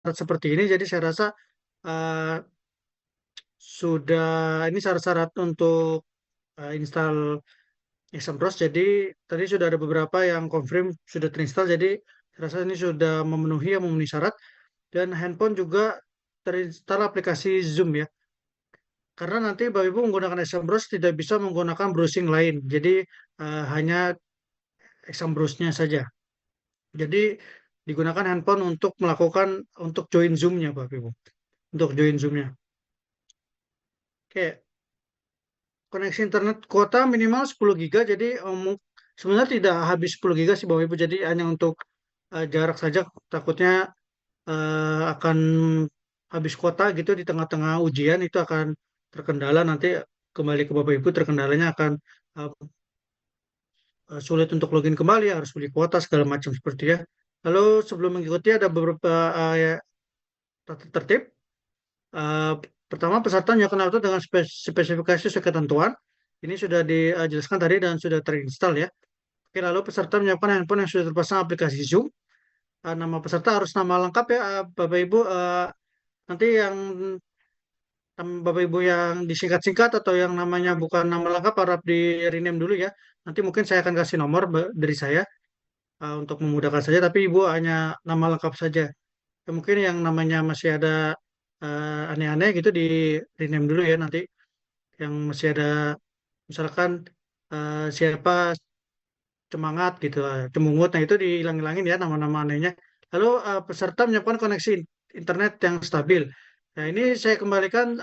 syarat seperti ini, jadi saya rasa uh, sudah ini syarat-syarat untuk install Exambros. Jadi tadi sudah ada beberapa yang confirm sudah terinstall. Jadi saya rasa ini sudah memenuhi syarat. Dan handphone juga terinstall aplikasi Zoom ya. Karena nanti Bapak Ibu menggunakan Exambros tidak bisa menggunakan browsing lain. Jadi hanya Exambrosnya saja. Jadi digunakan handphone untuk untuk join Zoom-nya Bapak Ibu. Untuk join Zoom-nya. Oke, koneksi internet kuota minimal 10 giga. Jadi sebenarnya tidak habis 10 giga sih Bapak Ibu. Jadi hanya untuk jarak saja. Takutnya akan habis kuota gitu di tengah-tengah ujian itu akan terkendala nanti kembali ke Bapak Ibu terkendalanya akan uh, sulit untuk login kembali harus beli kuota segala macam seperti ya. Lalu sebelum mengikuti ada beberapa ya, tata tertib. Uh, Pertama peserta nyalakan auto dengan spesifikasi sesuai ketentuan. Ini sudah dijelaskan tadi dan sudah terinstall ya. Oke, lalu peserta menyiapkan handphone yang sudah terpasang aplikasi Zoom. Nama peserta harus nama lengkap ya, Bapak Ibu. Nanti yang Bapak Ibu yang disingkat-singkat atau yang namanya bukan nama lengkap harap di rename dulu ya. Nanti mungkin saya akan kasih nomor dari saya untuk memudahkan saja, tapi Ibu hanya nama lengkap saja. Ya, mungkin yang namanya masih ada aneh-aneh gitu di rename dulu ya nanti. Yang masih ada misalkan siapa Cemangat gitu, Cemungut, nah itu dihilang-hilangin ya nama-nama anehnya. Lalu peserta menyiapkan koneksi internet yang stabil. Nah ini saya kembalikan,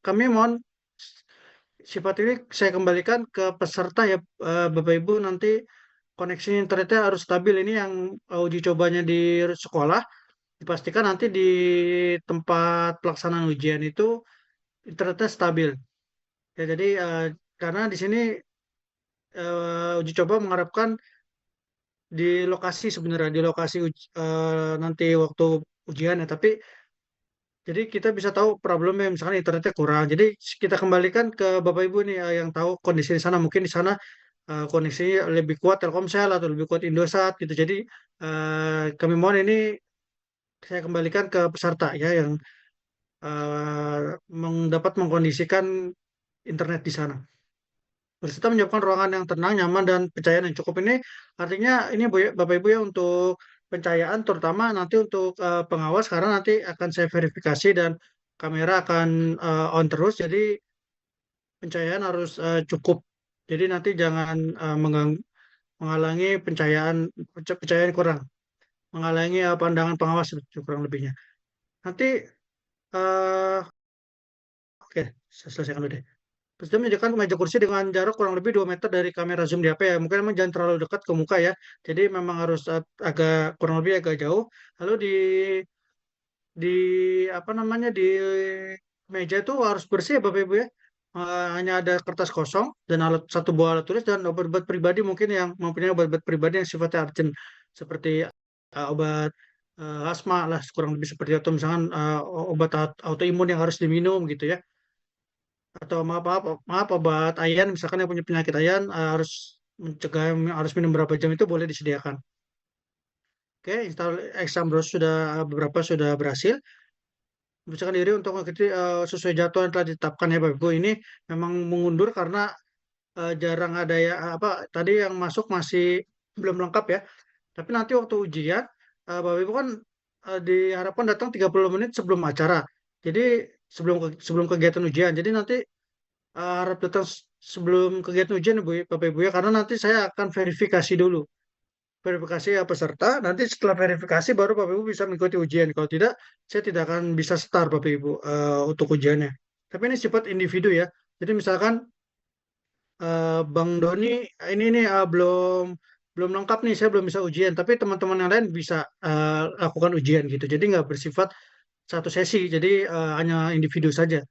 kami mohon sifat ini saya kembalikan ke peserta ya, Bapak Ibu nanti koneksi internetnya harus stabil. Ini yang uji cobanya di sekolah, dipastikan nanti di tempat pelaksanaan ujian itu internetnya stabil. Ya, jadi karena di sini uji coba mengharapkan di lokasi sebenarnya di lokasi nanti waktu ujian ya, tapi jadi kita bisa tahu problemnya misalkan internetnya kurang, jadi kita kembalikan ke Bapak Ibu nih yang tahu kondisi di sana, mungkin di sana kondisinya lebih kuat Telkomsel atau lebih kuat Indosat gitu, jadi kami mohon ini saya kembalikan ke peserta ya yang dapat mengkondisikan internet di sana. Peserta menyiapkan ruangan yang tenang, nyaman, dan pencahayaan yang cukup. Ini artinya ini Bapak Ibu ya untuk pencahayaan terutama nanti untuk pengawas karena nanti akan saya verifikasi dan kamera akan on terus. Jadi pencahayaan harus cukup. Jadi nanti jangan menghalangi pencahayaan kurang, menghalangi pandangan pengawas kurang lebihnya. Nanti eh, oke, saya selesaikan dulu deh. Terus dia menyediakan meja kursi dengan jarak kurang lebih 2 meter dari kamera zoom di HP ya. Mungkin memang jangan terlalu dekat ke muka ya. Jadi memang harus agak kurang lebih agak jauh. Lalu di apa namanya di meja itu harus bersih ya Bapak Ibu ya. Hanya ada kertas kosong dan satu buah alat tulis dan obat-obat pribadi mungkin yang mempunyai obat-obat pribadi yang sifatnya urgent seperti obat asma lah kurang lebih seperti itu, atau misalkan obat autoimun yang harus diminum gitu ya, atau maaf maaf maaf obat ayan misalkan yang punya penyakit ayan harus mencegah harus minum berapa jam itu boleh disediakan. Oke, install Exambros sudah beberapa sudah berhasil. Misalkan diri untuk mengikuti sesuai jadwal yang telah ditetapkan ya Bapak Ibu. Ini memang mengundur karena jarang ada ya apa tadi yang masuk masih belum lengkap ya. Tapi nanti waktu ujian Bapak Ibu kan diharapkan datang 30 menit sebelum acara. Jadi sebelum kegiatan ujian. Jadi nanti harap datang sebelum kegiatan ujian Ibu, Bapak Ibu ya, karena nanti saya akan verifikasi dulu. Verifikasi ya peserta, nanti setelah verifikasi baru Bapak Ibu bisa mengikuti ujian. Kalau tidak, saya tidak akan bisa start Bapak Ibu untuk ujiannya. Tapi ini sifat individu ya. Jadi misalkan Bang Doni ini nih belum belum lengkap nih, saya belum bisa ujian. Tapi teman-teman yang lain bisa lakukan ujian gitu. Jadi nggak bersifat satu sesi, jadi hanya individu saja.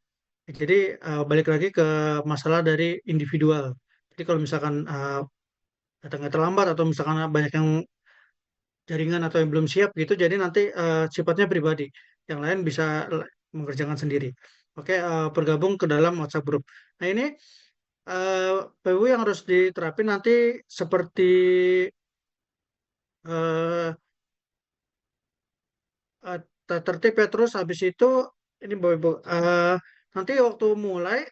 Jadi balik lagi ke masalah dari individual. Jadi kalau misalkan datangnya terlambat atau misalkan banyak yang jaringan atau yang belum siap gitu, jadi nanti sifatnya pribadi. Yang lain bisa mengerjakan sendiri. Oke, bergabung ke dalam WhatsApp group. Nah ini eh, PW yang harus diterapin nanti seperti eh, tertib ya. Terus habis itu ini Bapak Ibu, nanti waktu mulai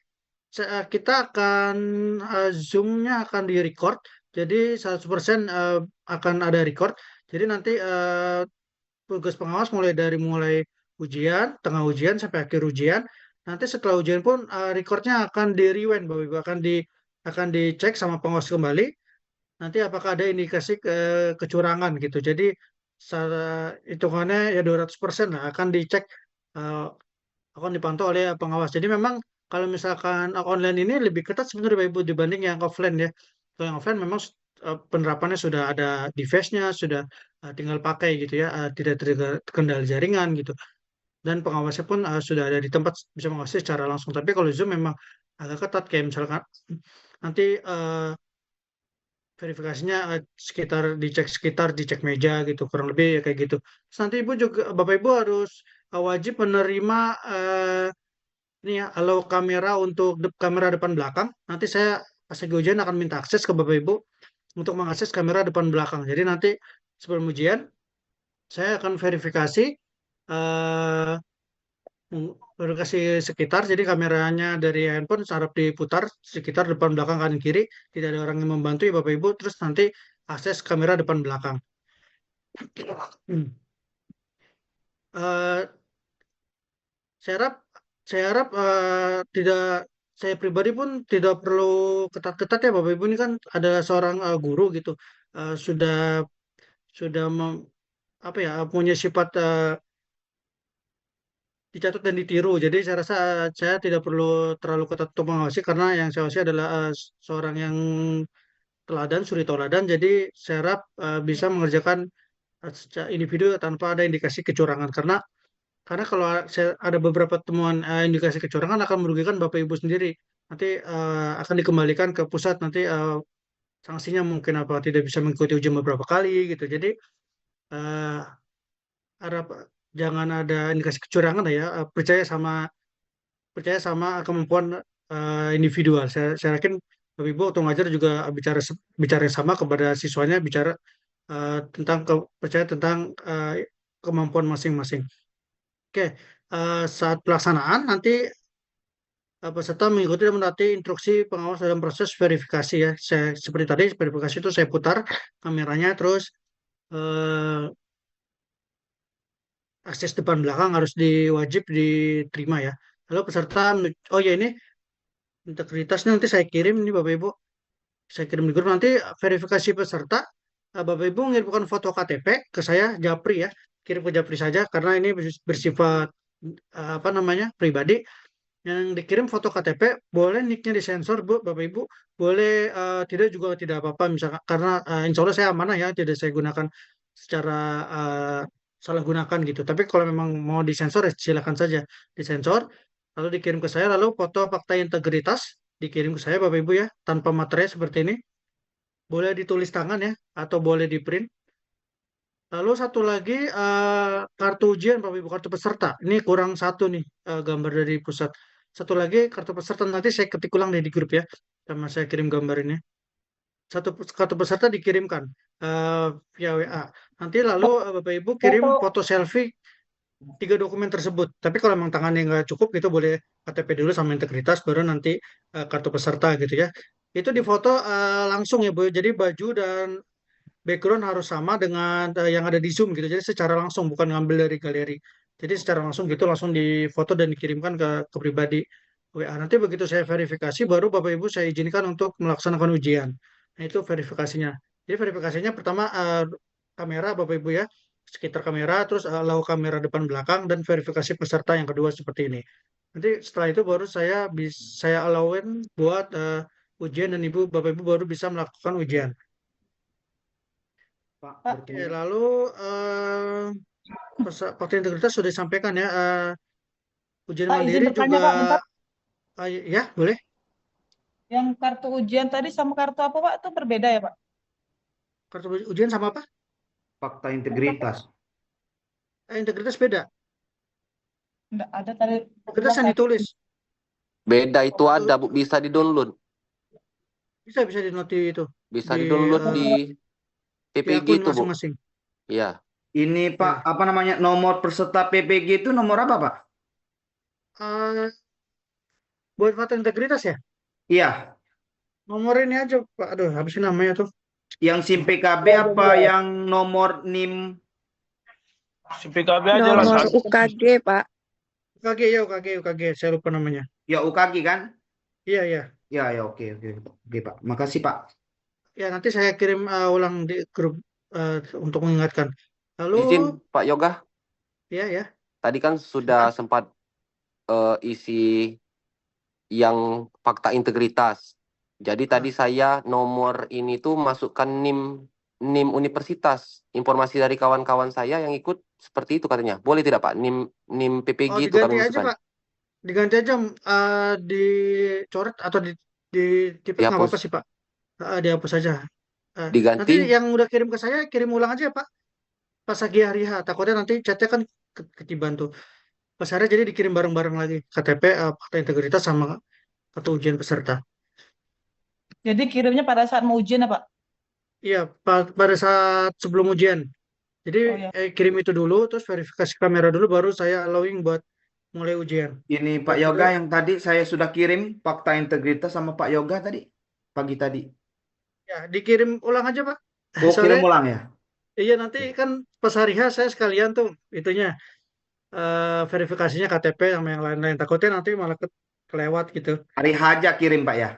kita akan Zoom-nya akan di-record. Jadi 100% akan ada record. Jadi nanti tugas pengawas mulai ujian, tengah ujian sampai akhir ujian. Nanti setelah ujian pun recordnya akan di-rewind, Bapak Ibu, akan dicek sama pengawas kembali. Nanti apakah ada indikasi kecurangan gitu. Jadi secara hitungannya ya 200% lah akan dicek, eh, akan dipantau oleh pengawas. Jadi memang kalau misalkan online ini lebih ketat sebenarnya Bapak Ibu dibanding yang offline ya. Kalau yang offline memang penerapannya sudah ada device-nya, sudah tinggal pakai gitu ya, tidak terkendali jaringan gitu. Dan pengawasnya pun sudah ada di tempat bisa mengawasi secara langsung. Tapi kalau Zoom memang agak ketat kayak misalkan nanti verifikasinya sekitar dicek meja gitu kurang lebih ya kayak gitu. Terus nanti Ibu juga Bapak Ibu harus wajib menerima ini ya, kalau kamera untuk kamera depan belakang, nanti saya pas lagi ujian akan minta akses ke Bapak Ibu untuk mengakses kamera depan belakang. Jadi nanti sebelum ujian, saya akan verifikasi eh, verifikasi sekitar. Jadi kameranya dari handphone harap diputar sekitar depan belakang kanan kiri. Tidak ada orang yang membantu ya Bapak Ibu. Terus nanti akses kamera depan belakang. Hmm. Eh, saya harap tidak saya pribadi pun tidak perlu ketat-ketat ya Bapak Ibu ini kan ada seorang guru gitu. Sudah apa ya punya sifat dicatat dan ditiru. Jadi saya rasa saya tidak perlu terlalu ketat untuk mengawasi karena yang saya awasi adalah seorang yang teladan, suri toladan. Jadi saya harap bisa mengerjakan secara individu tanpa ada indikasi kecurangan. Karena kalau ada beberapa temuan indikasi kecurangan akan merugikan Bapak Ibu sendiri. Nanti akan dikembalikan ke pusat. Nanti sanksinya mungkin apa tidak bisa mengikuti ujian beberapa kali gitu. Jadi eh, harap jangan ada indikasi kecurangan lah ya. Percaya sama kemampuan individual. Saya yakin Bapak Ibu waktu ngajar juga bicara yang sama kepada siswanya, bicara percaya tentang kemampuan masing-masing. Oke, saat pelaksanaan nanti peserta mengikuti dan menaati instruksi pengawas dalam proses verifikasi ya. Seperti tadi verifikasi itu saya putar kameranya terus eh, akses depan belakang harus diwajib diterima ya. Lalu peserta, oh ya ini integritasnya nanti saya kirim ini Bapak Ibu. Saya kirim di grup nanti verifikasi peserta. Bapak Ibu mengirimkan foto KTP ke saya Japri ya. Kirim ke Japri saja karena ini bersifat apa namanya pribadi. Yang dikirim foto KTP boleh nicknya disensor Bu, Bapak Ibu. Boleh tidak juga tidak apa-apa misalkan karena insya Allah saya amanah ya, tidak saya gunakan secara eh, salah gunakan gitu. Tapi kalau memang mau disensor ya silakan saja disensor. Lalu dikirim ke saya, lalu foto fakta integritas dikirim ke saya Bapak Ibu ya, tanpa materai seperti ini. Boleh ditulis tangan ya, atau boleh di print. Lalu satu lagi kartu ujian Bapak Ibu, kartu peserta. Ini kurang satu nih gambar dari pusat. Satu lagi kartu peserta nanti saya ketik ulang deh di grup ya. Sama saya kirim gambar ini. Satu kartu peserta dikirimkan via WA. Nanti lalu Bapak Ibu kirim Foto. foto selfie tiga dokumen tersebut. Tapi kalau memang tangannya nggak cukup, itu boleh KTP dulu sama integritas, baru nanti kartu peserta gitu ya. Itu difoto langsung ya Bu. Jadi baju dan background harus sama dengan yang ada di Zoom gitu. Jadi secara langsung bukan ngambil dari galeri. Jadi secara langsung gitu langsung difoto dan dikirimkan ke pribadi WA. Nanti begitu saya verifikasi baru Bapak Ibu saya izinkan untuk melaksanakan ujian. Nah, itu verifikasinya. Jadi verifikasinya pertama kamera Bapak Ibu ya, sekitar kamera, terus lalu kamera depan belakang dan verifikasi peserta yang kedua seperti ini. Nanti setelah itu baru saya allowin buat ujian dan Bapak Ibu baru bisa melakukan ujian. Pak, Oke, lalu fakta integritas sudah disampaikan ya. Ujian Pak izin mandiri bertanya juga, Pak, bentar. ya boleh. Yang kartu ujian tadi sama kartu apa Pak itu berbeda ya Pak? Kartu ujian sama apa? Fakta integritas. Integritas beda. Enggak ada tadi Integritas bilang yang kayak ditulis. Beda itu Waktu ada, Bu. Bisa di-download. bisa bisa di noti itu Bisa di di-download eh, di di TPG akun itu, Bu. masing-masing. Iya. Ini Pak, apa namanya, nomor peserta PPG itu nomor apa Pak? Eh, buat fakta integritas ya? Iya, Nomor ini aja, Pak. Aduh, apa sih namanya tuh? yang SIM PKB apa yang nomor NIM? Si PKB aja lah. Nomor satu. UKG, Pak. UKG ya, UKG. Saya lupa namanya. Ya UKG kan? Iya, iya. Ya, oke Pak. Makasih Pak. Ya, nanti saya kirim ulang di grup untuk mengingatkan. Lalu, Izin Pak Yoga, ya. tadi kan sudah sempat isi yang fakta integritas. Jadi tadi saya nomor ini tuh masukkan NIM universitas. Informasi dari kawan-kawan saya yang ikut seperti itu katanya. Boleh tidak Pak? NIM Oh, PPG itu diganti kami aja, masukkan. Pak. Diganti aja, dicoret atau ditipet nggak apa-apa Dihapus. sih, Pak. Dihapus saja. Nanti Diganti. yang udah kirim ke saya, kirim ulang aja, Pak. Pas lagi hari H. Takutnya nanti chatnya kan ketiban tuh. Pas hari jadi dikirim bareng-bareng lagi. KTP, fakta integritas sama kartu ujian peserta. Jadi kirimnya pada saat mau ujian ya, Pak? Iya, pada saat sebelum ujian. Jadi Oh ya. kirim itu dulu, terus verifikasi kamera dulu, baru saya allowing buat mulai ujian. Ini Pak Gitu. Yoga yang tadi saya sudah kirim fakta integritas sama Pak Yoga tadi pagi tadi. Ya, dikirim ulang aja, Pak. Oh, Soalnya, kirim ulang ya? iya nanti kan pas hari H saya sekalian tuh itunya verifikasinya KTP sama yang lain-lain. Takutnya nanti malah kelewat gitu. Hari H aja kirim Pak ya?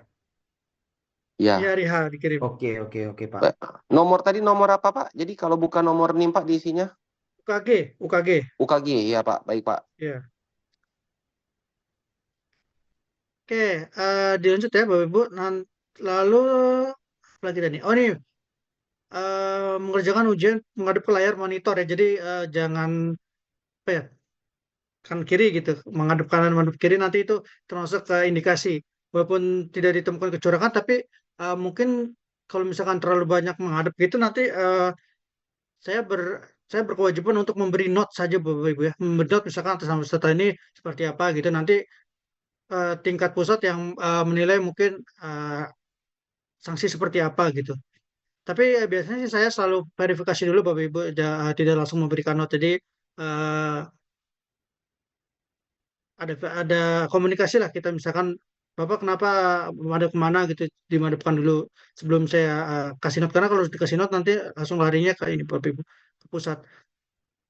Iya, Ya. hari H dikirim. Oke Pak. Nomor tadi nomor apa Pak? Jadi kalau bukan nomor NIM Pak diisinya? UKG. UKG ya Pak. Baik Pak. Ya. Oke, dilanjut ya Bapak Ibu. Lalu apa lagi tadi? Oh nih, mengerjakan ujian menghadap ke layar monitor ya. Jadi jangan apa ya, kanan kiri gitu, menghadap kanan menghadap kiri nanti itu termasuk ke indikasi. Walaupun tidak ditemukan kecurangan, tapi mungkin kalau misalkan terlalu banyak menghadap gitu nanti saya ber saya berkewajiban untuk memberi note saja Bapak Ibu ya. Memberi note misalkan atas nama peserta ini seperti apa gitu. Nanti tingkat pusat yang menilai mungkin sanksi seperti apa gitu. Tapi biasanya sih saya selalu verifikasi dulu Bapak Ibu, tidak langsung memberikan note. Jadi eh, ada komunikasi lah kita misalkan Bapak kenapa menghadap kemana gitu, dimadepkan dulu sebelum saya kasih note, karena kalau dikasih note nanti langsung larinya ke ini Bapak Ibu, ke pusat.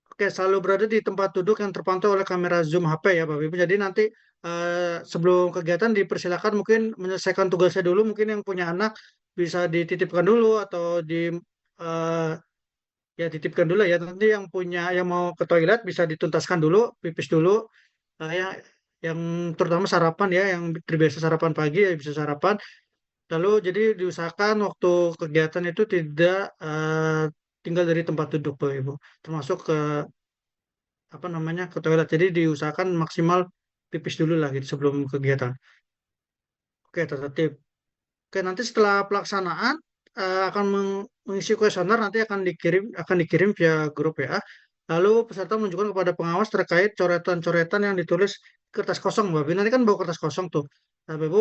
Oke, selalu berada di tempat duduk yang terpantau oleh kamera zoom HP ya Bapak Ibu. Jadi nanti sebelum kegiatan dipersilakan mungkin menyelesaikan tugasnya dulu, mungkin yang punya anak bisa dititipkan dulu atau eh, ya titipkan dulu ya. Nanti yang mau ke toilet bisa dituntaskan dulu, pipis dulu. Ya, yang terutama sarapan ya, yang terbiasa sarapan pagi ya bisa sarapan. Lalu jadi diusahakan waktu kegiatan itu tidak tinggal dari tempat duduk Bapak Ibu, termasuk ke apa namanya ke toilet. Jadi diusahakan maksimal pipis dulu lah gitu sebelum kegiatan. Oke, tertib. Oke, nanti setelah pelaksanaan akan mengisi kuesioner, nanti akan dikirim via grup ya. Lalu peserta menunjukkan kepada pengawas terkait coretan-coretan yang ditulis di kertas kosong, Bapak. Nanti kan bawa kertas kosong tuh. Nah, Bapak Ibu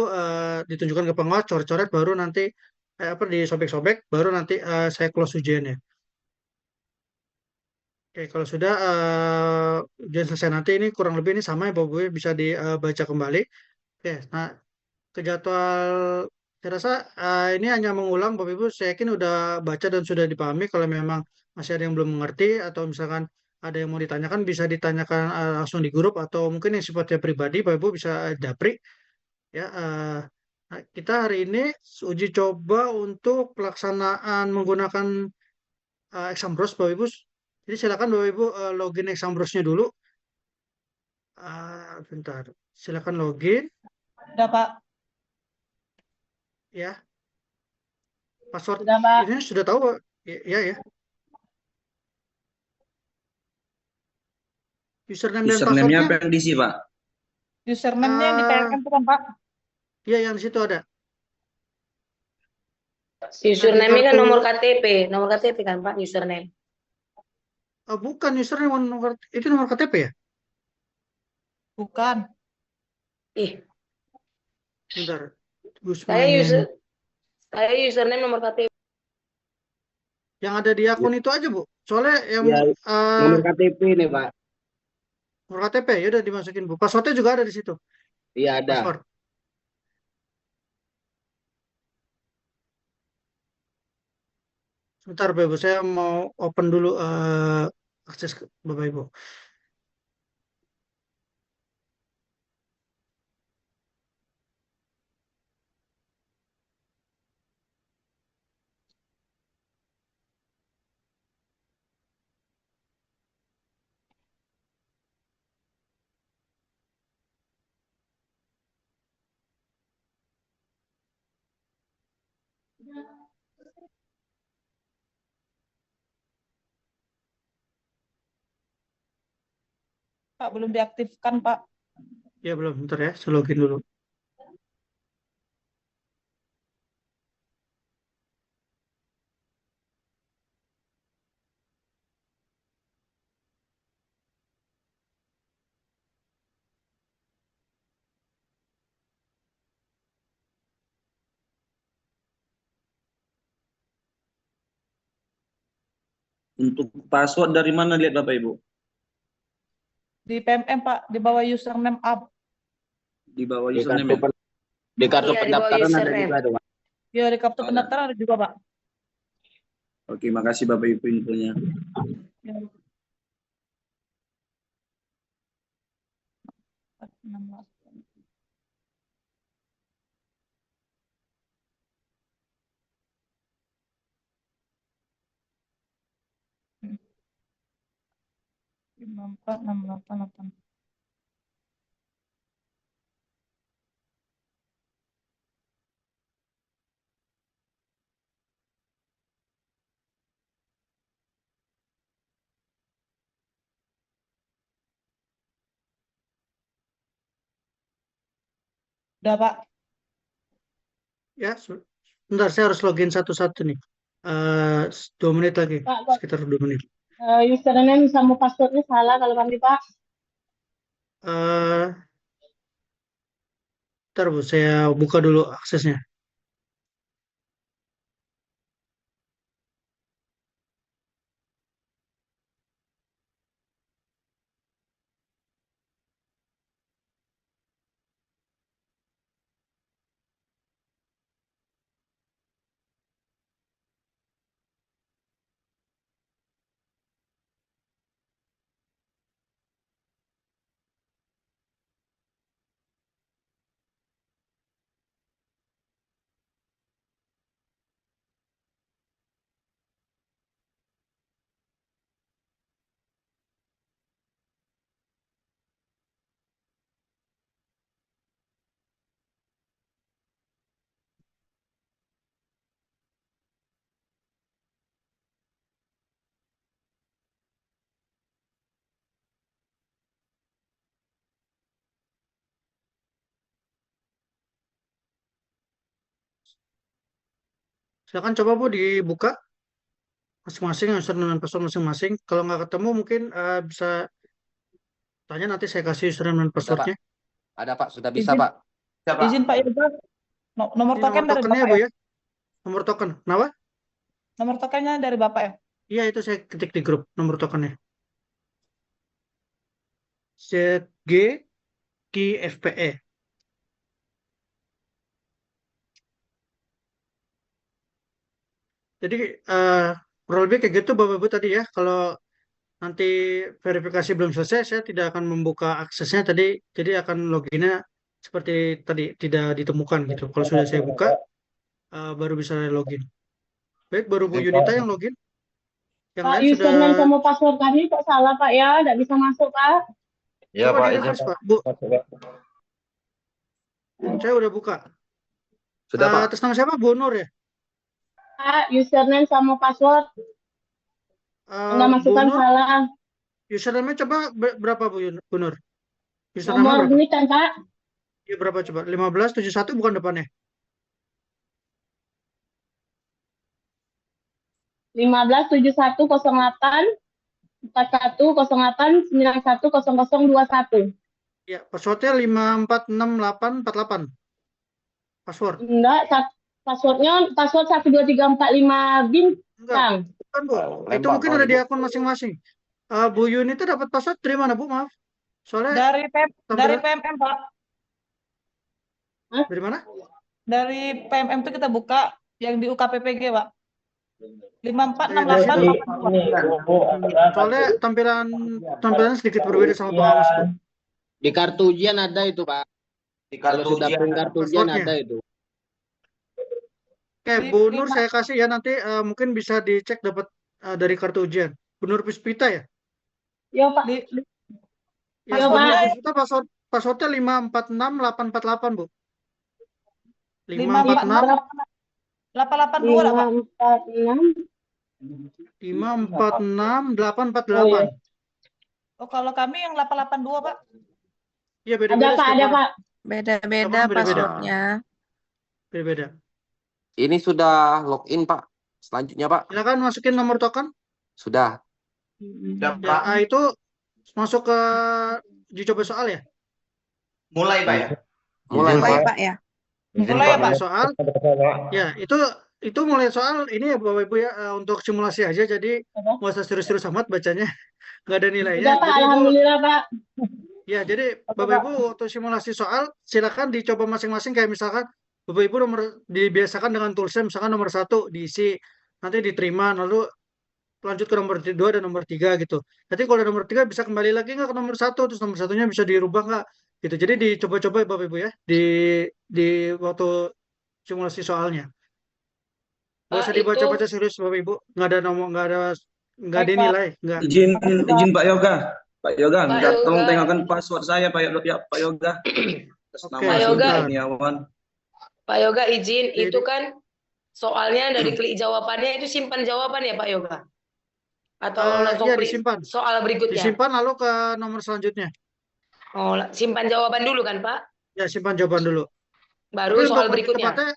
ditunjukkan ke pengawas coret-coret, baru nanti apa disobek-sobek, baru nanti saya close ujiannya. Oke, kalau sudah ujian selesai nanti ini kurang lebih ini sama ya Bapak Ibu, bisa dibaca kembali. Oke, nah ke jadwal saya rasa ini hanya mengulang Bapak Ibu, saya yakin udah baca dan sudah dipahami. Kalau memang masih ada yang belum mengerti atau misalkan ada yang mau ditanyakan bisa ditanyakan langsung di grup, atau mungkin yang sifatnya pribadi Bapak Ibu bisa japri ya. Nah, kita hari ini uji coba untuk pelaksanaan menggunakan Exambros Bapak Ibu. Jadi silakan Bapak Ibu login Exambrosnya dulu. Bentar, silakan login Udah, Pak. ya. Password Udah, Pak. ini sudah tahu ya. Username dan Username-nya passwordnya apa yang diisi, Pak? Username-nya yang ditayangkan bukan, Pak? ya yang di situ ada. Username kan kartu- nomor KTP kan Pak, username. Bukan username, itu nomor KTP ya. Bukan. Ih, Bentar. saya username nomor KTP. Yang ada di akun itu aja, Bu. Soalnya yang Ya, nomor KTP nih, Pak. nomor KTP ya udah dimasukin, Bu. Passwordnya juga ada di situ. Iya, ada. Password. Sebentar, Bu. Saya mau open dulu akses ke Bapak Ibu. Pak, belum diaktifkan, Pak. Ya belum, bentar ya. Saya login dulu. Untuk password dari mana lihat Bapak Ibu? Di PMM, Pak, di bawah username up. Di bawah Di username ya? di kartu Iya, di bawah pendaftaran ada username. juga tuh, Pak. Ya, di kartu Ada. pendaftaran ada juga, Pak. Oke, makasih Bapak Ibu infonya. Ya. 16. Hmm. 54, 68, 8. Udah, Pak. Ya, bentar. Saya harus login satu-satu nih. 2 menit lagi. Pak, Pak, Sekitar 2 menit. username sama passwordnya salah kalau kami, Pak. Eh, Bentar, Bu. Saya buka dulu aksesnya. Silakan coba, Bu, dibuka masing-masing username dan password masing-masing. Kalau nggak ketemu mungkin bisa tanya, nanti saya kasih username dan Sudah, Pak. passwordnya. Ada, Pak. Sudah bisa, Izin. Pak. Izin, Pak Yoga. Nomor Ini token nomor dari tokennya, Bapak Bu, ya? ya. Nomor token. Kenapa? Nomor tokennya dari Bapak ya? Iya, itu saya ketik di grup nomor tokennya. ZG KFPE. Jadi kurang lebih kayak gitu, Bapak Ibu tadi ya. Kalau nanti verifikasi belum selesai, saya tidak akan membuka aksesnya tadi. Jadi akan loginnya seperti tadi, tidak ditemukan gitu. Kalau sudah saya buka, baru bisa login. Baik, baru Bu Yunita yang login. Yang Pak, lain sudah. username sama password kami kok salah, Pak ya? Nggak bisa masuk, Pak. Ya Coba Pak, di-refresh, izin Pak. Bu, Pak. saya udah buka. Sudah, Pak. Atas nama siapa? Bu Nur ya? Pak, username sama password Anda Bu masukkan Nur, salah. username coba berapa Bu Nur? Username Nomor berapa? ini kan, Pak. Ya, berapa coba? 1571 bukan depannya. 1571084108910021. Ya, passwordnya 5466848. Password. Enggak, password 12345 Enggak, bintang. Bukan, Bu. Itu Lembang mungkin kali, ada di Bu. akun masing-masing. Bu Yuni itu dapat password dari mana, Bu? Maaf. Soalnya Dari tampilan PMM, Pak. dari mana? Dari PMM itu kita buka yang di UKPPG, Pak. Di 546882. Soalnya tampilannya sedikit berbeda sama pengawas, Bu. Di kartu ujian ada itu, Pak. Di Kalau kartu sudah ujian print kartu ujian passwordnya. ada itu. Oke, Di Bu Nur lima- saya kasih ya nanti mungkin bisa dicek dapat dari kartu ujian. Bu Nur Puspita ya? Yo, Pak. di- Ya, Iya, Bu Nur Pak. Puspita passwordnya 546848, Bu. 546 882 lah, Pak. 546. 546848. Oh, kalau kami yang 882, Pak. Iya, Ada, beda-beda Pak, setiap ada, orang. Pak. Beda-beda Beda-beda. passwordnya. Beda-beda. Ini sudah login, Pak. Selanjutnya, Pak. Silakan masukin nomor token. Sudah. Udah, Ya, Pak. itu masuk ke uji coba soal ya? Mulai, Pak ya. Mulai, Mulai, Pak. Pak ya. Mulai ya, Pak. Soal. Ya, itu mulai soal ini ya Bapak Ibu ya untuk simulasi aja, jadi nggak usah serius-serius amat bacanya, nggak ada nilainya. Udah, Pak. Jadi Ibu, Alhamdulillah, Pak. ya jadi Bapak Ibu untuk simulasi soal silakan dicoba masing-masing, kayak misalkan Bapak Ibu dibiasakan dengan toolsnya, misalkan nomor 1 diisi, nanti diterima, lalu lanjut ke nomor 2 dan nomor 3 gitu. Nanti kalau nomor 3 bisa kembali lagi nggak ke nomor 1, terus nomor 1-nya bisa dirubah nggak gitu. Jadi dicoba-coba Bapak Ibu ya di waktu simulasi soalnya. Nggak usah dibaca-baca serius Bapak Ibu, nggak ada Baik, Pak. nilai, nggak. Izin Pak Yoga. Pak Yoga, Pak minta tolong Yoga. tengokkan password saya Pak Yoga. Atas Oke, nama Pak Yoga. Kurniawan. Pak Yoga izin, Jadi- itu kan soalnya dari klik jawabannya itu simpan jawaban ya Pak Yoga? Atau langsung Iya, klik disimpan. soal berikutnya? Disimpan lalu ke nomor selanjutnya. Oh, simpan jawaban dulu kan Pak? Ya, simpan jawaban dulu. Baru Tapi soal untuk berikutnya. tepatnya,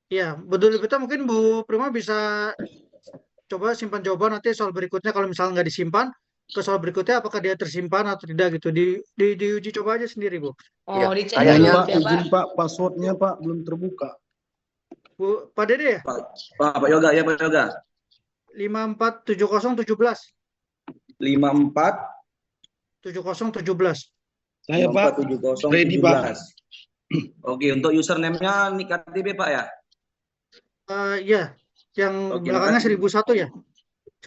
ya betul-betul mungkin Bu Prima bisa coba simpan jawaban, nanti soal berikutnya kalau misalnya nggak disimpan, ke soal berikutnya apakah dia tersimpan atau tidak gitu. Diuji coba aja sendiri, Bu. Oh, dicek Saya dulu ingat, ya Pak. Pak, passwordnya Pak belum terbuka. Pak Dede ya? Pak Yoga ya Pak Yoga. 547017. 54 7017. Saya Pak. 547017. Ready, Pak. Oke, untuk username-nya Nik KTP Pak ya? Iya, yang Oke, belakangnya makasih. 1001 ya?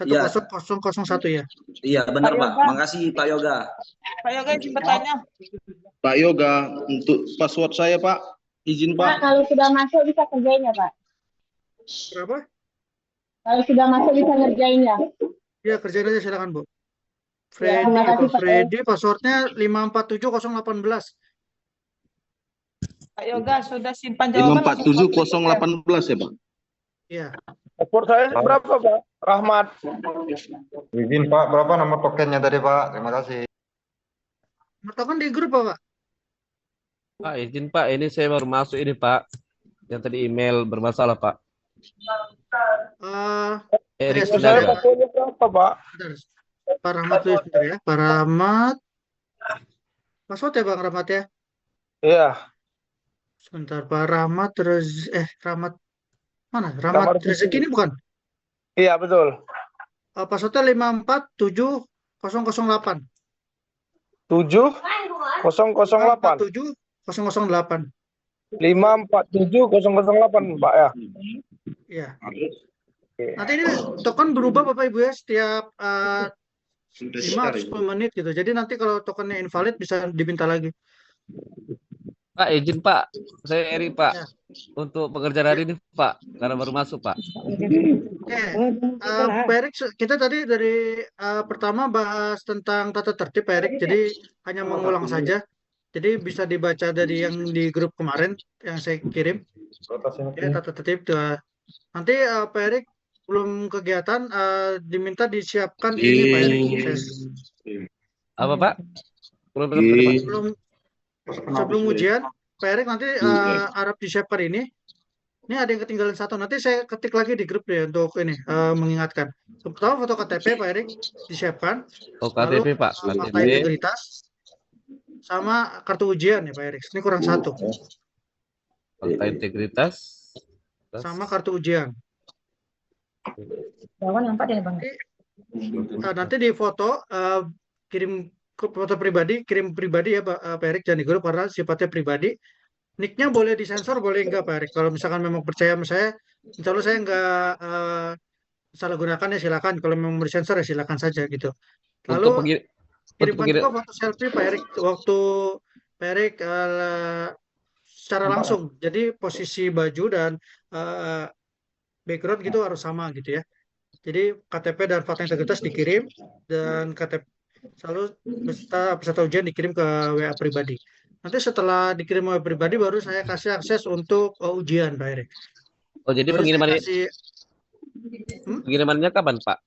Iya. 10001 ya? Iya, benar Pak Pak. Yoga. Makasih Pak Yoga. Pak Yoga izin bertanya. Pak Yoga, untuk password saya Pak, izin Pak, Pak. kalau sudah masuk bisa kerjain ya, Pak? Berapa? Kalau sudah masuk bisa ngerjain ya? Ya, kerjain aja silakan, Bu. Ya, Freddy, terima kasih, Pak. Freddy passwordnya 547018. Pak Yoga sudah simpan jawaban. langsung soal berikutnya. 547018 ya Pak. Iya. Password saya berapa, Pak? Rahmat. Izin Pak, berapa nomor tokennya tadi Pak? Terima kasih. Mertokan di grup Pak? Pak, izin Pak, ini saya baru masuk ini Pak. Yang tadi email bermasalah Pak. Erik Sebentar benar ya. ya? Passwordnya berapa, Pak? Bentar. Pak Rahmat dulu sebentar ya. Pak Rahmat. Password ya Bang Rahmat ya? Iya. Sebentar Pak Rahmat Rahmat mana? Rahmat Rezeki ini bukan? Iya, betul. Passwordnya 547008. 7008. 547008. 547008, Pak ya. Iya. Nanti ini token berubah Bapak Ibu ya setiap 5-10 menit gitu. Jadi nanti kalau tokennya invalid bisa diminta lagi. Pak, izin Pak. Saya Erik Pak. Ya. Untuk pekerjaan hari ini Pak. Karena baru masuk Pak. Oke, Pak Erik, kita tadi dari pertama bahas tentang tata tertib Pak Erik, jadi hanya mengulang saja. Jadi bisa dibaca dari yang di grup kemarin yang saya kirim. Ya, tata tertib. Nanti Pak Erik belum kegiatan diminta disiapkan ini Pak Erik. Apa Pak? Belum Sebelum ujian, Pak Erik nanti harap disiapkan ini. Ini ada yang ketinggalan satu. Nanti saya ketik lagi di grup ya untuk ini mengingatkan. Pertama foto KTP Pak Erik disiapkan. Oh, KTP Pak. Fakta KTP. integritas sama kartu ujian ya Pak Erik. Ini kurang satu. Fakta integritas. Sama kartu ujian. Nanti di foto kirim ke foto pribadi, kirim pribadi ya Pak Erik, jangan di grup karena sifatnya pribadi. Nicknya boleh disensor, boleh enggak Pak Erik. Kalau misalkan memang percaya sama saya, insya Allah saya enggak salah gunakan ya silakan. Kalau memang mau disensor ya silakan saja gitu. Untuk Lalu kirimkan pengirim juga foto selfie Pak Erik waktu Pak Erik secara langsung. Jadi posisi baju dan background gitu harus sama gitu ya. Jadi KTP dan fakta integritas dikirim dan KTP selalu peserta ujian dikirim ke WA pribadi. Nanti setelah dikirim WA pribadi baru saya kasih akses untuk ujian Pak Erik. Oh, jadi Baru saya pengirimannya kasih pengirimannya kapan, Pak?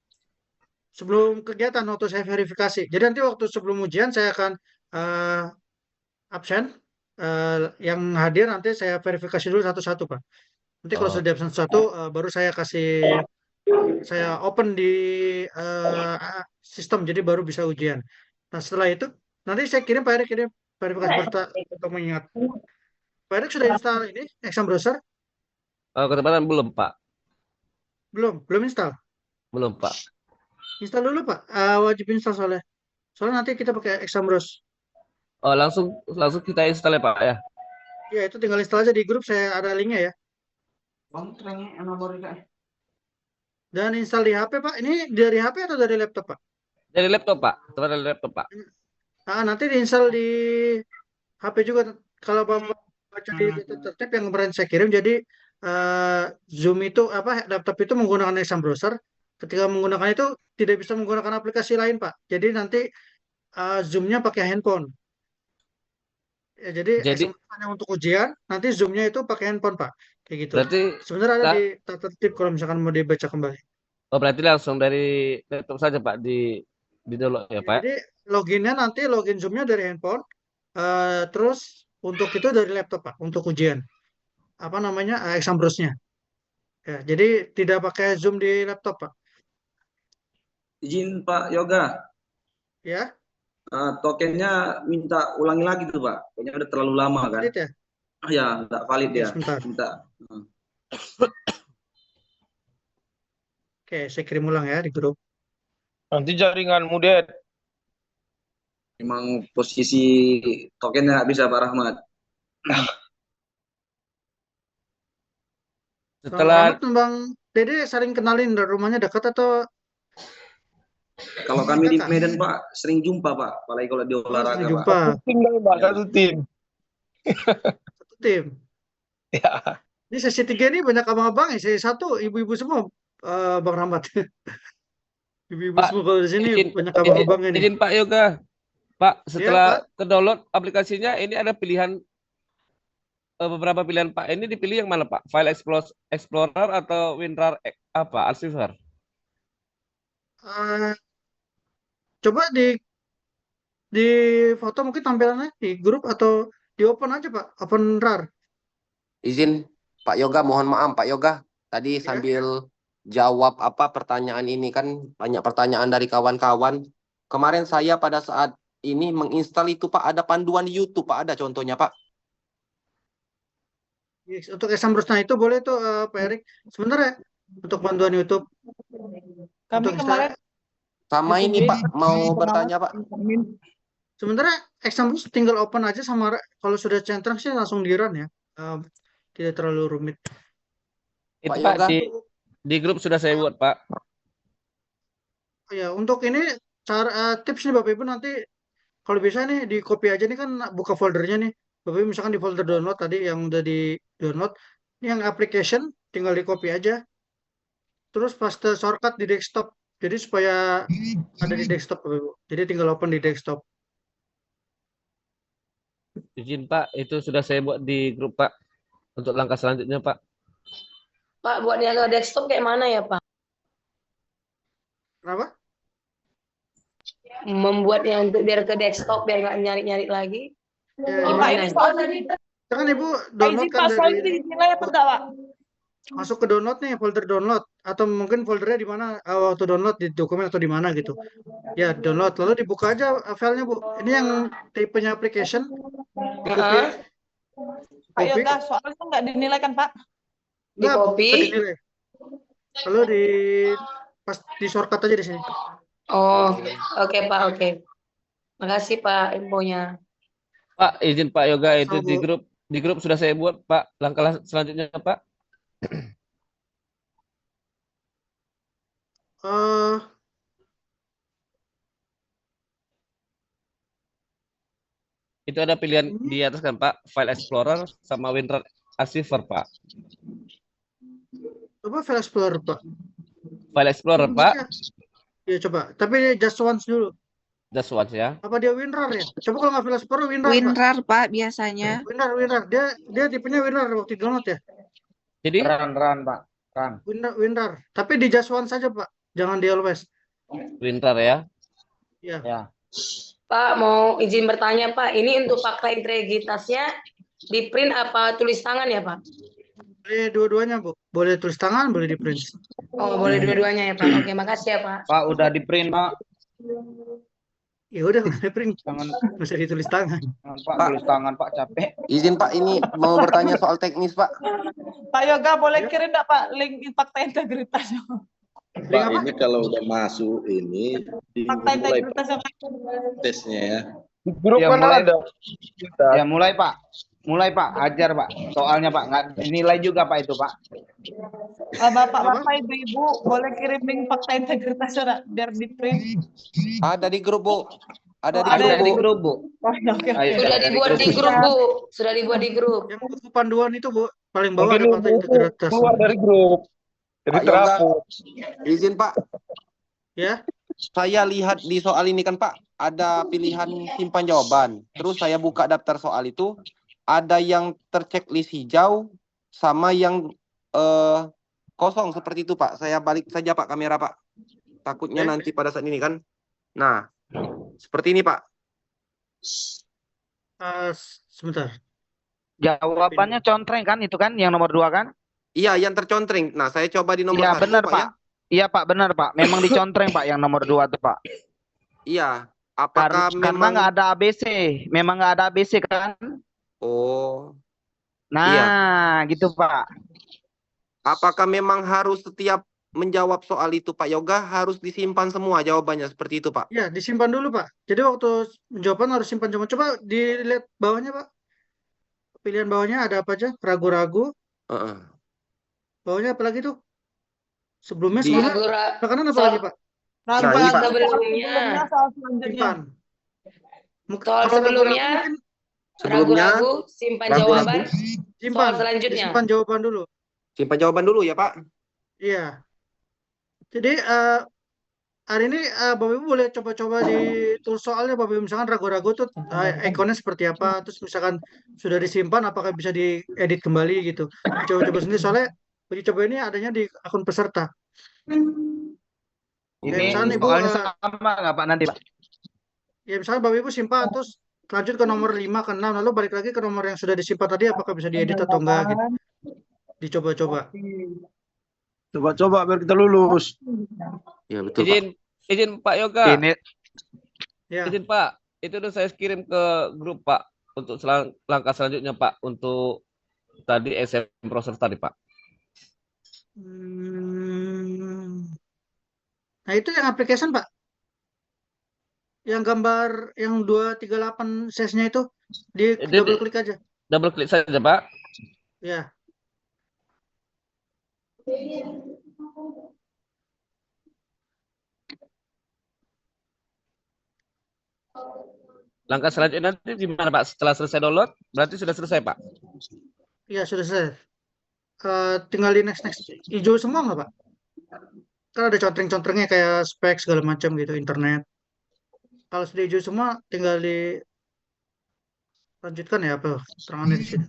sebelum kegiatan waktu saya verifikasi. Jadi nanti waktu sebelum ujian saya akan absen. Yang hadir nanti saya verifikasi dulu satu-satu Pak. Nanti kalau sudah di absen satu baru saya kasih saya open di sistem jadi baru bisa ujian. Nah setelah itu nanti saya kirim Pak Erik kirim verifikasi untuk mengingat. Pak Erik sudah install ini exam browser? Ketepatan belum, Pak? Belum install? Belum, Pak. Install dulu Pak, wajib install soalnya. Soalnya nanti kita pakai exam browser. Oh, langsung kita install ya, Pak ya? Ya itu tinggal install aja di grup, saya ada linknya ya. Dan install di HP Pak, ini dari HP atau dari laptop Pak? Dari laptop, Pak. Dari laptop, Pak. Nanti diinstal di HP juga. Kalau Bapak baca di tertib yang kemarin saya kirim, jadi Zoom itu laptop itu menggunakan exam browser. Ketika menggunakan itu tidak bisa menggunakan aplikasi lain Pak. Jadi nanti Zoom-nya pakai handphone. Ya, jadi exam hanya untuk ujian, nanti Zoom-nya itu pakai handphone Pak. Kayak gitu. Berarti sebenarnya ada di tertib kalau misalkan mau dibaca kembali. Oh, berarti langsung dari laptop saja Pak di download ya Pak? Jadi loginnya nanti login Zoom-nya dari handphone, terus untuk itu dari laptop Pak, untuk ujian. Apa namanya exam browser-nya. Ya, jadi tidak pakai Zoom di laptop Pak. Izin Pak Yoga. Ya. Tokennya minta ulangi lagi tuh Pak. Kayaknya udah terlalu lama kan? Valid ya? Ya, nggak valid ya. Sebentar. Minta. Oke, saya kirim ulang ya di grup. Nanti jaringanmu dead. Memang posisi tokennya nggak bisa Pak Rahmat. Setelah Bang Dede saling kenalin rumahnya dekat atau? Kalau kami di Medan Pak sering jumpa Pak, apalagi kalau di olahraga Pak. Jumpa. Satu tim. Satu tim. Ya. Ini sesi 3 ini banyak abang-abang ya, sesi 1 ibu-ibu semua Bang Rahmat. Ibu-ibu semua kalau di sini banyak abang-abang ini. Izin Pak Yoga. Pak, setelah ke-download aplikasinya ini ada pilihan beberapa pilihan Pak. Ini dipilih yang mana Pak? File Explorer atau WinRAR Archiver? Coba di foto mungkin tampilannya di grup atau di open aja Pak, open RAR. Izin Pak Yoga, mohon maaf Pak Yoga. Tadi sambil jawab pertanyaan ini kan banyak pertanyaan dari kawan-kawan. Kemarin saya pada saat ini menginstal itu Pak ada panduan di YouTube Pak, ada contohnya Pak. Untuk exam browser itu boleh tuh Pak Erik. Sebenarnya untuk panduan YouTube. Kami kemarin sama ini Pak mau bertanya Pak. Sebenarnya exam browser tinggal open aja sama kalau sudah centang sih langsung di run ya. Tidak terlalu rumit. Itu Pak di grup sudah saya buat Pak. Ya untuk ini cara tips nih Bapak Ibu nanti kalau bisa nih di copy aja nih kan buka foldernya nih. Bapak Ibu misalkan di folder download tadi yang udah di download, ini yang application tinggal di copy aja. Terus paste shortcut di desktop. Jadi supaya ada di desktop Bapak Ibu. Jadi tinggal open di desktop. Izin Pak, itu sudah saya buat di grup Pak. Untuk langkah selanjutnya Pak. Pak, buatnya ke desktop kayak mana ya Pak? Kenapa? Membuatnya untuk biar ke desktop biar nggak nyari-nyari lagi. Gimana? Kan Ibu download kan dari masuk ke download nih, folder download atau mungkin foldernya di mana waktu download di dokumen atau di mana gitu. Ya, download lalu dibuka aja filenya Bu. Ini yang tipenya application. Di copy. Pak Yoga, soalnya nggak dinilai kan Pak? Di copy. Lalu pas di shortcut aja di sini. Oh, oke Pak, oke. Makasih Pak infonya. Pak, izin Pak Yoga itu Sama, Bu. di grup sudah saya buat Pak. Langkah selanjutnya Pak. Eh, Itu ada pilihan di atas kan Pak, File Explorer sama WinRAR Archiver Pak. coba File Explorer, Pak. File Explorer Pak, Ya coba. Tapi just once dulu. just once ya. Apa dia WinRAR ya? Coba kalau nggak File Explorer, WinRAR, Pak. WinRAR, Pak, biasanya. WinRAR. Dia tipenya WinRAR waktu di download ya. Jadi Run, Pak. Run. WinRAR. Tapi di just once saja, Pak. Jangan di always. WinRAR ya. Ya. Ya. Pak mau izin bertanya Pak, ini untuk fakta integritasnya di print apa tulis tangan ya Pak? Boleh dua-duanya, Bu. Boleh tulis tangan, boleh di print. Oh boleh dua-duanya ya Pak. Oke makasih ya Pak. Pak udah di print, Pak. Ya udah nggak di print. Jangan Bisa ditulis tangan. Pak, tulis tangan Pak, capek. Izin Pak, ini mau bertanya soal teknis Pak. Pak Yoga boleh kirim enggak Pak link fakta integritas? Pak, ini kalau udah masuk ini Fakta dimulai integritas yang tesnya ya. Di grup Ya, mana mulai. ada? Ya mulai Pak. Mulai Pak, ajar Pak. Soalnya Pak, nggak dinilai juga Pak itu Pak. Bapak-bapak, ibu-ibu boleh kirim link fakta integritas ya, biar di print. Ada di grup Bu. Ada di ada grup Ada di Bu. grup, Bu. Oh, ya, oke. Ayo, Sudah ada dibuat di grup Bu. Sudah dibuat di grup. Yang buku panduan itu, Bu. Paling bawah Mungkin ada fakta ibu integritas. keluar dari grup. Jadi Pak Yoga. terhapus. Izin Pak, Ya. saya lihat di soal ini kan Pak, ada pilihan simpan jawaban. Terus saya buka daftar soal itu, ada yang terchecklist hijau sama yang kosong seperti itu Pak. Saya balik saja Pak kamera Pak. Takutnya Oke. nanti pada saat ini kan. Nah, seperti ini Pak. Sebentar. Jawabannya contreng kan itu kan yang nomor 2 kan? Iya, yang tercontreng. Nah, saya coba di nomor Iya 1 benar Pak, Pak. ya. Iya Pak, benar Pak. Memang dicontreng Pak yang nomor 2 tuh Pak. Iya. Apakah Karena memang nggak ada ABC. Memang nggak ada ABC kan? Oh, Nah, gitu Pak. apakah memang harus setiap menjawab soal itu Pak Yoga harus disimpan semua jawabannya seperti itu Pak? Ya, disimpan dulu, Pak. Jadi waktu jawaban harus simpan jawaban. Coba dilihat bawahnya, Pak. Pilihan bawahnya ada apa aja? Ragu-ragu. Heeh. Bawahnya apa lagi tuh? Sebelumnya, Di- kanan apa lagi, Pak? Soal Nah, ini, Pak. sebelumnya, soal selanjutnya. Simpan. soal Kalau sebelumnya, Sebelumnya, ragu-ragu, simpan ragu-ragu. jawaban. Simpan. Soal selanjutnya. Simpan jawaban dulu. Simpan jawaban dulu ya Pak. Iya. Jadi hari ini Bapak Ibu boleh coba-coba di tools soalnya Bapak Ibu, misalkan ragu-ragu tuh ikonnya seperti apa, terus misalkan sudah disimpan apakah bisa diedit kembali gitu. Coba-coba sendiri soalnya uji coba ini adanya di akun peserta. Ya, Ini misalkan Ibu soalnya sama nggak Pak nanti Pak? ya misalkan Bapak Ibu simpan terus lanjut ke nomor 5 ke 6 lalu balik lagi ke nomor yang sudah disimpan tadi apakah bisa diedit atau enggak gitu. Dicoba-coba. Coba-coba biar kita lulus. Ya betul Pak. Izin Pak Yoga. Ini Ya. Izin Pak, itu udah saya kirim ke grup Pak untuk langkah selanjutnya Pak untuk tadi SM browser tadi Pak. Nah, itu yang application, Pak. Yang gambar yang 238 size-nya itu double klik aja. Double klik saja Pak. Ya. Langkah selanjutnya nanti gimana Pak? Setelah selesai download, berarti sudah selesai Pak? Iya, sudah selesai. Tinggal di next. Hijau semua nggak, Pak? Kan ada contreng-contrengnya kayak spek segala macam gitu, internet. Kalau sudah hijau semua, tinggal di lanjutkan ya apa terangannya di sini.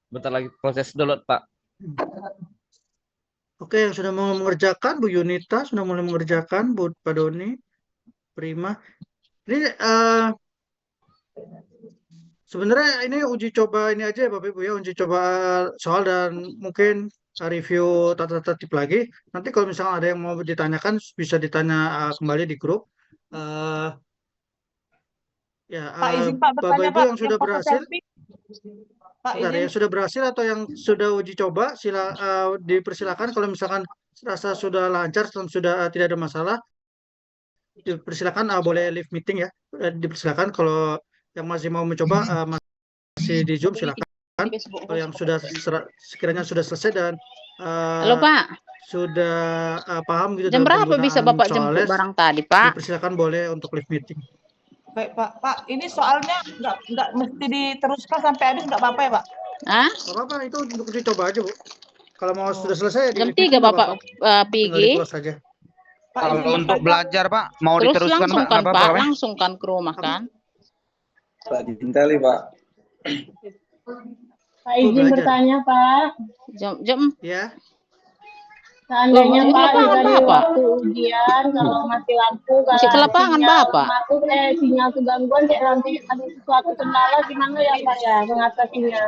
Bentar lagi proses download Pak. Oke, yang sudah mau mengerjakan Bu Yunita, sudah mulai mengerjakan Bu Pak Doni, Prima. Ini sebenarnya ini uji coba ini aja ya Bapak Ibu ya, uji coba soal dan mungkin review tata tertib lagi. Nanti kalau misalnya ada yang mau ditanyakan bisa ditanya kembali di grup. Ya, Pak izin Pak Bapak bertanya Ibu Pak, yang sudah foto berhasil, selfie. Pak bentar, izin. yang sudah berhasil atau yang sudah uji coba dipersilakan kalau misalkan rasa sudah lancar dan sudah tidak ada masalah, dipersilakan boleh live meeting ya. Dipersilakan kalau yang masih mau mencoba masih di Zoom silakan. Kalau yang sudah sekiranya sudah selesai dan Halo Pak, sudah paham gitu jam dalam berapa bisa penggunaan Bapak jemput soal les, barang tadi Pak? dipersilakan boleh untuk live meeting. Baik Pak, ini soalnya nggak mesti diteruskan sampai habis, nggak apa-apa ya Pak? Hah? Nggak apa-apa, itu untuk dicoba aja Bu. Kalau mau sudah selesai di Jam live meeting 3 nggak Bapak apa-apa. Tinggal pergi, di close saja. Pak, Kalau izin untuk bertanya. belajar Pak, mau terus diteruskan langsung Pak, kan nggak apa-apa Pak, Pak? langsung kan ke rumah kan? Rajin kali Pak. Pak izin belajar. bertanya Pak. Jam Ya. Seandainya Masih Pak ke lapangan, dari Bapak? waktu ujian kalau mati lampu, Masih ke kalau lapangan sinyal Bapak? masuk, sinyal kegangguan, kayak nanti ada sesuatu kendala gimana ya Pak ya mengatasinya?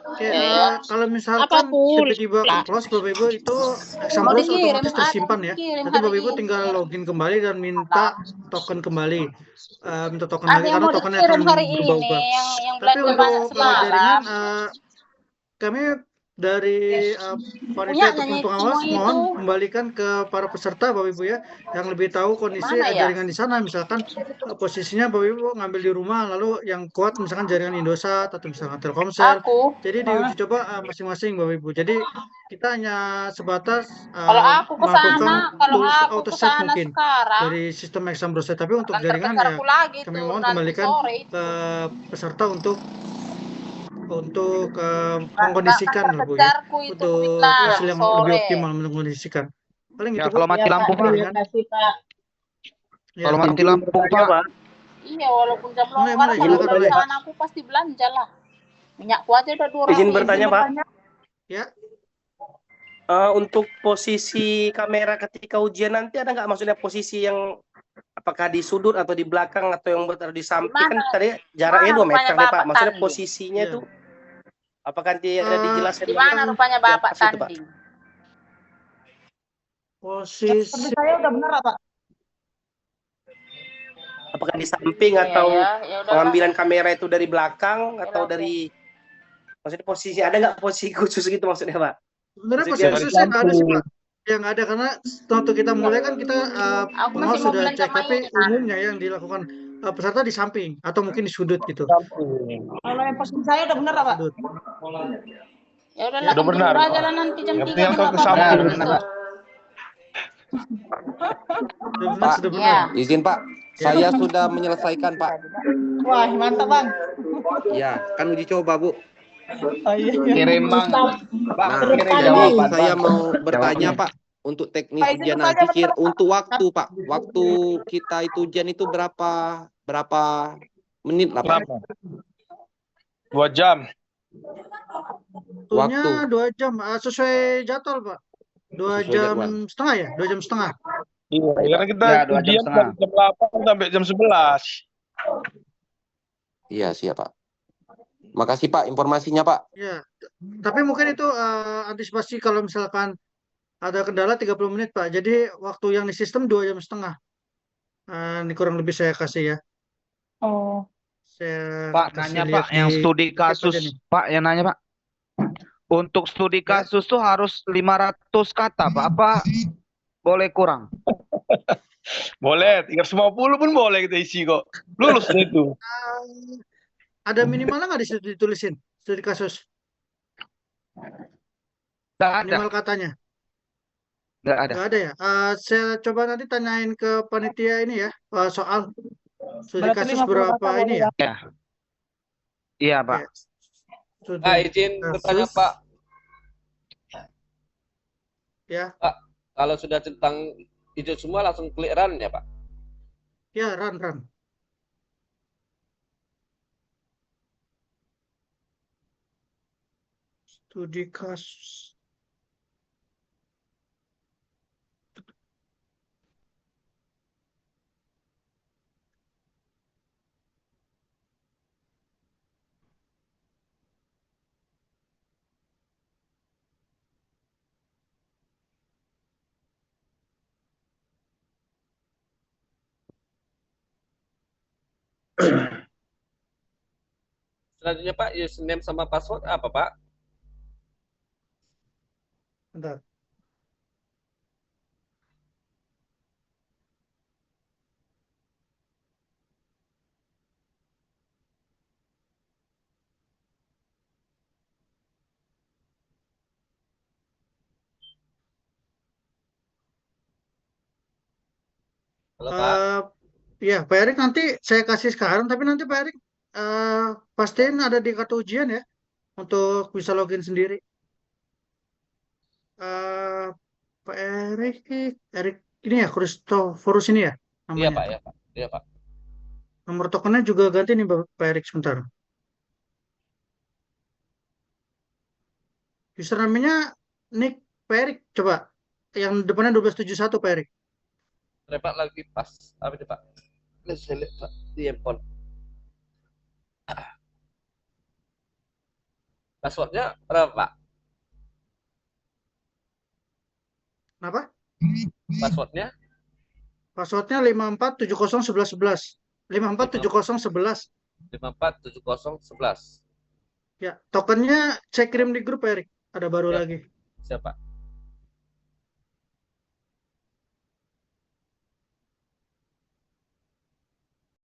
Oke, Iya. kalau Apa misalkan pul? tiba-tiba close Bapak Ibu itu exam Mau close dikirim, otomatis tersimpan ya. kirim Nanti hari Bapak Ibu ini. tinggal login kembali dan minta token kembali. Minta token Ada lagi yang karena mau tokennya dikirim akan hari ini, berubah-ubah. yang Tapi belajar banyak untuk jaringan semalam. kami dari panitia Punya ataupun nyanyi pengawas semua mohon itu. kembalikan ke para peserta Bapak Ibu ya yang lebih tahu kondisi Mana ya? jaringan di sana. Misalkan posisinya Bapak Ibu ngambil di rumah lalu yang kuat misalkan jaringan Indosat atau misalkan Telkomsel. Aku, Jadi diuji coba masing-masing Bapak Ibu. Jadi kita hanya sebatas kalau aku ke melakukan sana, kalau tools aku auto ke set sana mungkin sekarang, dari sistem exam browser. Tapi untuk akan jaringan ya terkejarku lagi kami tuh mohon nanti kembalikan sore itu. ke peserta untuk mengkondisikan Akan Bu ya terkejarku itu untuk bilang hasil yang lebih sore. optimal mengkondisikan. Paling Ya, itu Bu. kalau mati Ya Pak, lampu Pak, terima kasih Pak. Ya. kalau mati lampu Pak, Iya, walaupun jam Mulai, longgar, kalau silakan, udah mulai. sana aku pasti belanja lah. Minyakku aja udah 200. Izin bertanya Pak. Ya. Untuk posisi kamera ketika ujian nanti ada nggak maksudnya posisi yang apakah di sudut atau di belakang atau yang berada di samping kan tadi jaraknya 2 meter nih Pak. Maksudnya posisinya itu apakah nanti ada dijelaskan Di mana rupanya Bapak pas itu, Pak? tanding? Posisi saya udah benar Pak. Apakah di samping Iya, atau ya udah pengambilan kamera itu dari belakang atau dari maksudnya posisi ada nggak posisi khusus gitu maksudnya Pak? sebenarnya Maksudnya posisi khususnya nggak ada sih Pak. Yang ada karena waktu kita mulai kan kita Aku pengawas masih mau sudah belanja cek, tapi mainan. umumnya yang dilakukan peserta di samping atau mungkin di sudut gitu. Kalau yang posisi saya udah benar Pak. Sudut. Ya udah Udah benar. aja lah nanti jam Yang 3 penting kau ke Bapak samping. belanja. Pak, sudah benar. Izin Pak, saya sudah menyelesaikan Pak. Wah, mantap Bang. Ya, kan uji coba Bu. Oh iya. kirim Bang. Pak, Nah, kirim jadi jawaban saya Bang. mau bertanya Pak untuk teknis Pak, izin ujian bertanya, nanti Pak. untuk waktu Pak. Waktu kita itu ujian itu berapa menit lah Pak? 2 jam. Waktunya Waktu. 2 jam sesuai jadwal Pak. 2 Sesuai jam jadwal. setengah ya, 2 jam setengah. Iya, karena kita Ya, 2 jam ujian setengah. dari jam 8 sampai jam 11. Iya siap Pak. Makasih Pak informasinya Pak. Ya, tapi mungkin itu antisipasi kalau misalkan ada kendala 30 menit Pak. Jadi waktu yang di sistem 2 jam setengah. Ini kurang lebih saya kasih ya. Oh. Saya Pak, kasih nanya lihat Pak, yang di studi chat aja kasus nih. Pak, yang nanya Pak. Untuk studi kasus tuh harus 500 kata Pak, apa boleh kurang? Boleh, 350 pun boleh kita isi kok. Lulus deh itu. Ada minimalnya nggak di situ ditulisin studi kasus? Nggak ada, Minimal katanya. nggak ada. Nggak ada ya. Saya coba nanti tanyain ke panitia ini ya soal studi Berarti kasus 50 berapa kata ini boleh, ya. Iya Pak. Studi Pak, izin bertanya kasus Pak. ya. Pak, kalau sudah centang hijau semua langsung klik run ya Pak? Ya, run. Studi kasus. Selanjutnya Pak, username sama password apa Pak? Bentar. Halo Pak. Ya, Pak Erik nanti saya kasih sekarang, tapi nanti Pak Erik pastiin ada di kartu ujian ya, untuk bisa login sendiri. Eh, Pak Erik, Erik ini ya, Christoforus ini ya Iya namanya. Pak, ya Pak. Iya Pak. Nomor tokennya juga ganti nih Pak Erik sebentar. Username-nya Nick Pak Erik, coba. Yang depannya 1271 Pak Erik. Ada Pak lagi pas. Apa itu Pak? Saya lihat Pak di handphone. Passwordnya berapa Pak? Kenapa? Passwordnya? Passwordnya 54701111. 547011. 547011. Ya, tokennya saya kirim di grup Pak Erik. Ada baru Ya. lagi. Siapa?